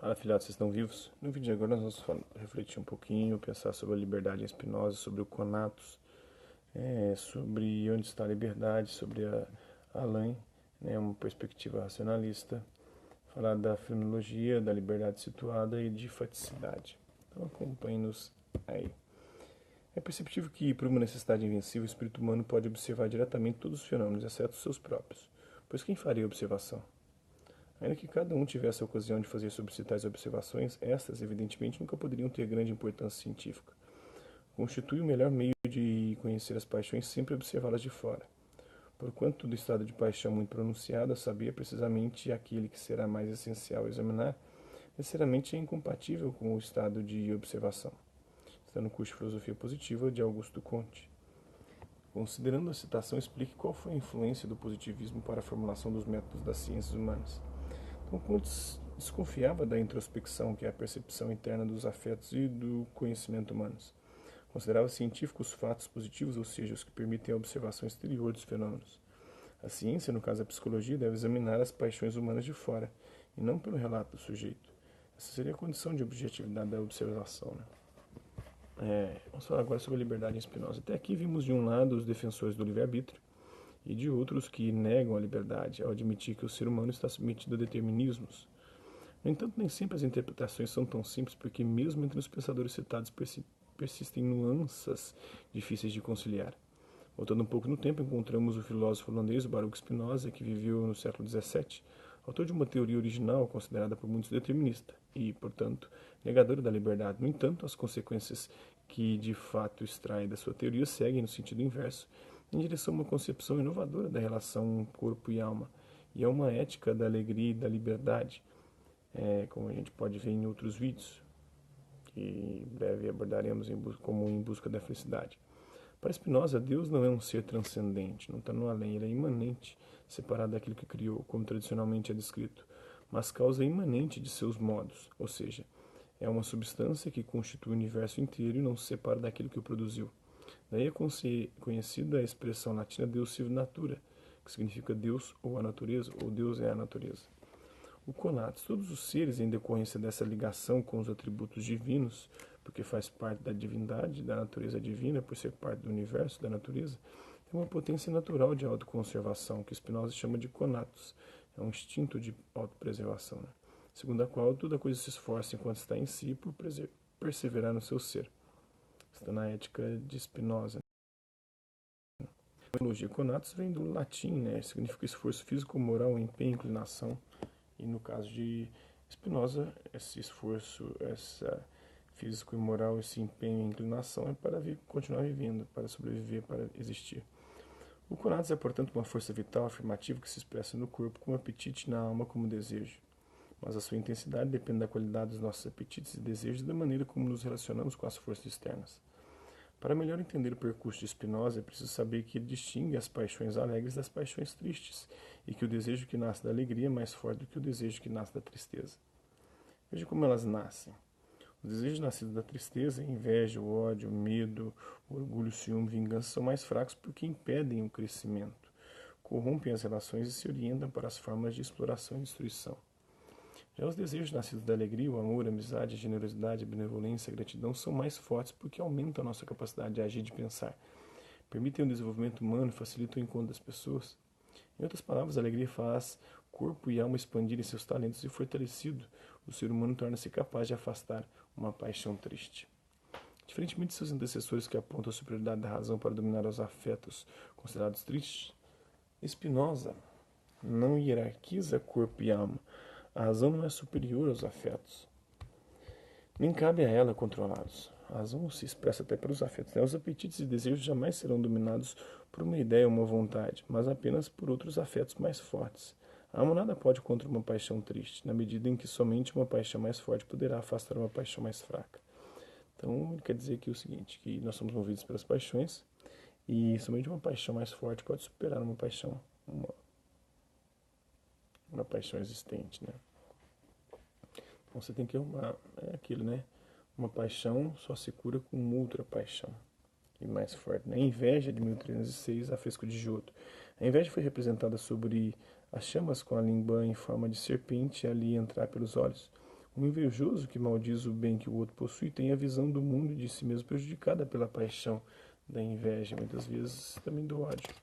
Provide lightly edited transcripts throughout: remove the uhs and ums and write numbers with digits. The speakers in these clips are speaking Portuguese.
Fala, filhotes, vocês estão vivos? No vídeo de agora nós vamos refletir um pouquinho, pensar sobre a liberdade em Spinoza, sobre o conatos, sobre onde está a liberdade, sobre a Alain, uma perspectiva racionalista, falar da fenomenologia, da liberdade situada e de faticidade. Então acompanhe-nos aí. É perceptível que, por uma necessidade invencível, o espírito humano pode observar diretamente todos os fenômenos, exceto os seus próprios. Pois quem faria a observação? Ainda que cada um tivesse a ocasião de fazer sobre si tais observações, estas, evidentemente, nunca poderiam ter grande importância científica. Constitui o melhor meio de conhecer as paixões sempre observá-las de fora. Porquanto do estado de paixão muito pronunciada, saber precisamente aquele que será mais essencial examinar, necessariamente é incompatível com o estado de observação. Está no curso de Filosofia Positiva de Augusto Comte. Considerando a citação, explique qual foi a influência do positivismo para a formulação dos métodos das ciências humanas. Então, Comte desconfiava da introspecção, que é a percepção interna dos afetos e do conhecimento humanos. Considerava científicos os fatos positivos, ou seja, os que permitem a observação exterior dos fenômenos. A ciência, no caso a psicologia, deve examinar as paixões humanas de fora, e não pelo relato do sujeito. Essa seria a condição de objetividade da observação. Vamos falar agora sobre a liberdade em Spinoza. Até aqui vimos de um lado os defensores do livre-arbítrio, e de outros que negam a liberdade ao admitir que o ser humano está submetido a determinismos. No entanto, nem sempre as interpretações são tão simples, porque mesmo entre os pensadores citados persistem nuances difíceis de conciliar. Voltando um pouco no tempo, encontramos o filósofo holandês Baruch Spinoza, que viveu no século XVII, autor de uma teoria original considerada por muitos determinista e, portanto, negadora da liberdade. No entanto, as consequências que de fato extrai da sua teoria seguem no sentido inverso, em direção a uma concepção inovadora da relação corpo e alma, e a uma ética da alegria e da liberdade, como a gente pode ver em outros vídeos, que em breve abordaremos como em busca da felicidade. Para Spinoza, Deus não é um ser transcendente, não está no além, ele é imanente, separado daquilo que criou, como tradicionalmente é descrito, mas causa imanente de seus modos, ou seja, é uma substância que constitui o universo inteiro e não se separa daquilo que o produziu. Daí é conhecida a expressão latina Deus sive natura, que significa Deus ou a natureza, ou Deus é a natureza. O conatos, todos os seres, em decorrência dessa ligação com os atributos divinos, porque faz parte da divindade, da natureza divina, por ser parte do universo, da natureza, tem uma potência natural de autoconservação, que Spinoza chama de conatos, é um instinto de autopreservação, segundo a qual toda coisa se esforça enquanto está em si por perseverar no seu ser. Está na ética de Spinoza. A etimologia conatos vem do latim, significa esforço físico, moral, empenho, inclinação. E no caso de Spinoza, esse esforço, essa físico e moral, esse empenho e inclinação é para continuar vivendo, para sobreviver, para existir. O conatos é, portanto, uma força vital afirmativa que se expressa no corpo como apetite e na alma como desejo. Mas a sua intensidade depende da qualidade dos nossos apetites e desejos e da maneira como nos relacionamos com as forças externas. Para melhor entender o percurso de Spinoza, é preciso saber que ele distingue as paixões alegres das paixões tristes, e que o desejo que nasce da alegria é mais forte do que o desejo que nasce da tristeza. Veja como elas nascem. Os desejos nascidos da tristeza, a inveja, o ódio, o medo, o orgulho, o ciúme, vingança, são mais fracos porque impedem o crescimento, corrompem as relações e se orientam para as formas de exploração e destruição. Já os desejos nascidos da alegria, o amor, a amizade, a generosidade, a benevolência, a gratidão são mais fortes porque aumentam a nossa capacidade de agir e de pensar, permitem o desenvolvimento humano e facilitam o encontro das pessoas. Em outras palavras, a alegria faz corpo e alma expandirem seus talentos e, fortalecido, o ser humano torna-se capaz de afastar uma paixão triste. Diferentemente de seus antecessores que apontam a superioridade da razão para dominar os afetos considerados tristes, Spinoza não hierarquiza corpo e alma. A razão não é superior aos afetos, nem cabe a ela controlá-los. A razão se expressa até pelos afetos. Os apetites e desejos jamais serão dominados por uma ideia ou uma vontade, mas apenas por outros afetos mais fortes. A alma nada pode contra uma paixão triste, na medida em que somente uma paixão mais forte poderá afastar uma paixão mais fraca. Então, ele quer dizer aqui o seguinte, que nós somos movidos pelas paixões, e somente uma paixão mais forte pode superar uma paixão existente, Então você tem que arrumar, aquilo, uma paixão só se cura com outra paixão, e mais forte, A inveja de 1306, Afresco de Giotto. A inveja foi representada sobre as chamas com a língua em forma de serpente ali entrar pelos olhos. O invejoso que maldiz o bem que o outro possui tem a visão do mundo e de si mesmo prejudicada pela paixão da inveja, muitas vezes também do ódio.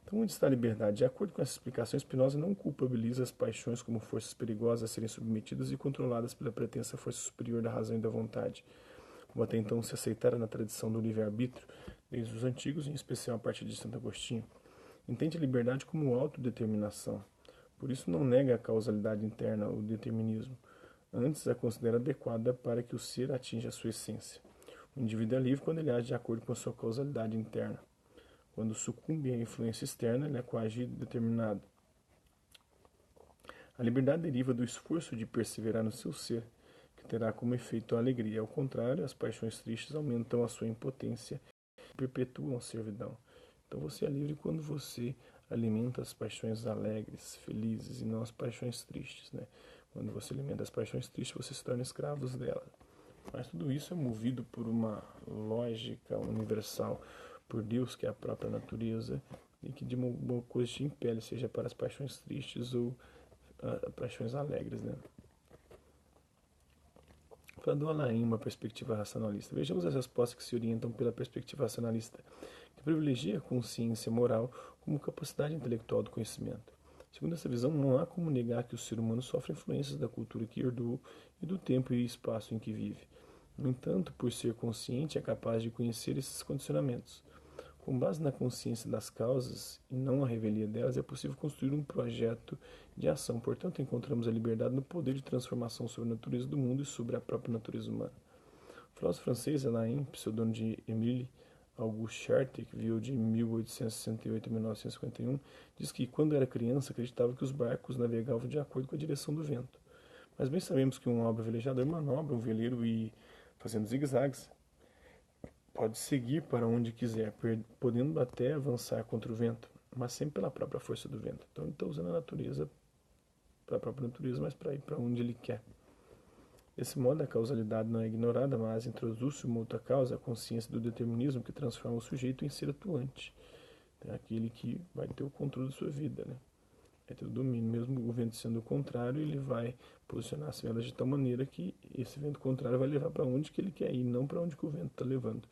Então, onde está a liberdade? De acordo com essa explicação, Spinoza não culpabiliza as paixões como forças perigosas a serem submetidas e controladas pela pretensa força superior da razão e da vontade, como até então se aceitara na tradição do livre-arbítrio, desde os antigos, em especial a partir de Santo Agostinho. Entende a liberdade como autodeterminação. Por isso não nega a causalidade interna, o determinismo. Antes a considera adequada para que o ser atinja a sua essência. O indivíduo é livre quando ele age de acordo com a sua causalidade interna. Quando sucumbe à influência externa, ele é coagido e determinado. A liberdade deriva do esforço de perseverar no seu ser, que terá como efeito a alegria. Ao contrário, as paixões tristes aumentam a sua impotência e perpetuam a servidão. Então você é livre quando você alimenta as paixões alegres, felizes, e não as paixões tristes, né? Quando você alimenta as paixões tristes, você se torna escravo delas. Mas tudo isso é movido por uma lógica universal, por Deus, que é a própria natureza, e que de uma coisa te impele, seja para as paixões tristes ou paixões alegres, né? Falando Alain, uma perspectiva racionalista. Vejamos as respostas que se orientam pela perspectiva racionalista, que privilegia a consciência moral como capacidade intelectual do conhecimento. Segundo essa visão, não há como negar que o ser humano sofre influências da cultura que herdou e do tempo e espaço em que vive. No entanto, por ser consciente, é capaz de conhecer esses condicionamentos. Com base na consciência das causas e não a revelia delas, é possível construir um projeto de ação. Portanto, encontramos a liberdade no poder de transformação sobre a natureza do mundo e sobre a própria natureza humana. O filósofo francês Alain, pseudônimo de Émile Auguste Chartres, que viveu de 1868 a 1951, diz que, quando era criança, acreditava que os barcos navegavam de acordo com a direção do vento. Mas bem sabemos que um homem velejador manobra um veleiro e, fazendo zigue-zagues, pode seguir para onde quiser, podendo até avançar contra o vento, mas sempre pela própria força do vento. Então ele está usando a natureza, para a própria natureza, mas para ir para onde ele quer. Desse modo, a causalidade não é ignorada, mas introduz-se uma outra causa, a consciência do determinismo, que transforma o sujeito em ser atuante. É aquele que vai ter o controle da sua vida, né? Vai ter o domínio. Mesmo o vento sendo o contrário, ele vai posicionar as velas de tal maneira que esse vento contrário vai levar para onde que ele quer ir, não para onde que o vento está levando.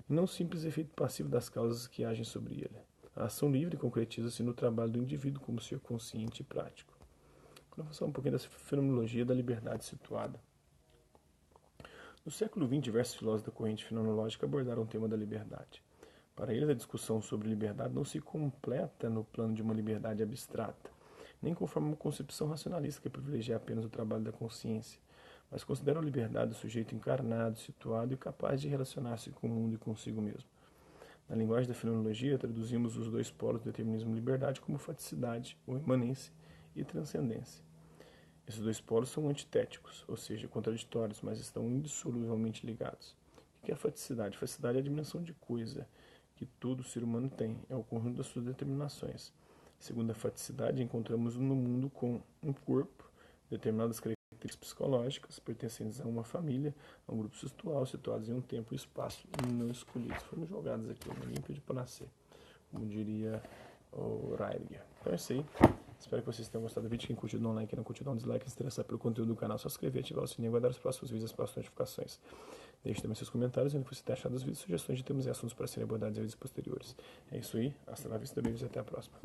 E não o simples efeito passivo das causas que agem sobre ele. A ação livre concretiza-se no trabalho do indivíduo como ser consciente e prático. Agora vamos falar um pouquinho dessa fenomenologia da liberdade situada. No século XX, diversos filósofos da corrente fenomenológica abordaram o tema da liberdade. Para eles, a discussão sobre liberdade não se completa no plano de uma liberdade abstrata, nem conforme uma concepção racionalista que privilegia apenas o trabalho da consciência, mas consideram a liberdade do sujeito encarnado, situado e capaz de relacionar-se com o mundo e consigo mesmo. Na linguagem da fenomenologia, traduzimos os dois polos do determinismo e liberdade como faticidade, ou imanência, e transcendência. Esses dois polos são antitéticos, ou seja, contraditórios, mas estão indissoluvelmente ligados. O que é a faticidade? A faticidade é a dimensão de coisa que todo ser humano tem, é o conjunto das suas determinações. Segundo a faticidade, encontramos no mundo com um corpo, determinadas características psicológicas, pertencentes a uma família, a um grupo social, situados em um tempo e espaço não escolhidos. Foram jogados aqui, ninguém pediu para nascer, como diria o Heidegger. Então é isso aí. Espero que vocês tenham gostado do vídeo. Quem curtiu, dá um like. Quem não curtiu, dá um dislike. Se interessar pelo conteúdo do canal, só se inscrever, ativar o sininho e aguardar os próximos vídeos e as próximas notificações. Deixe também seus comentários, vendo o que você tem achado dos vídeos, sugestões de temas e assuntos para serem abordados em vídeos posteriores. É isso aí. Hasta la vista, beijos e até a próxima.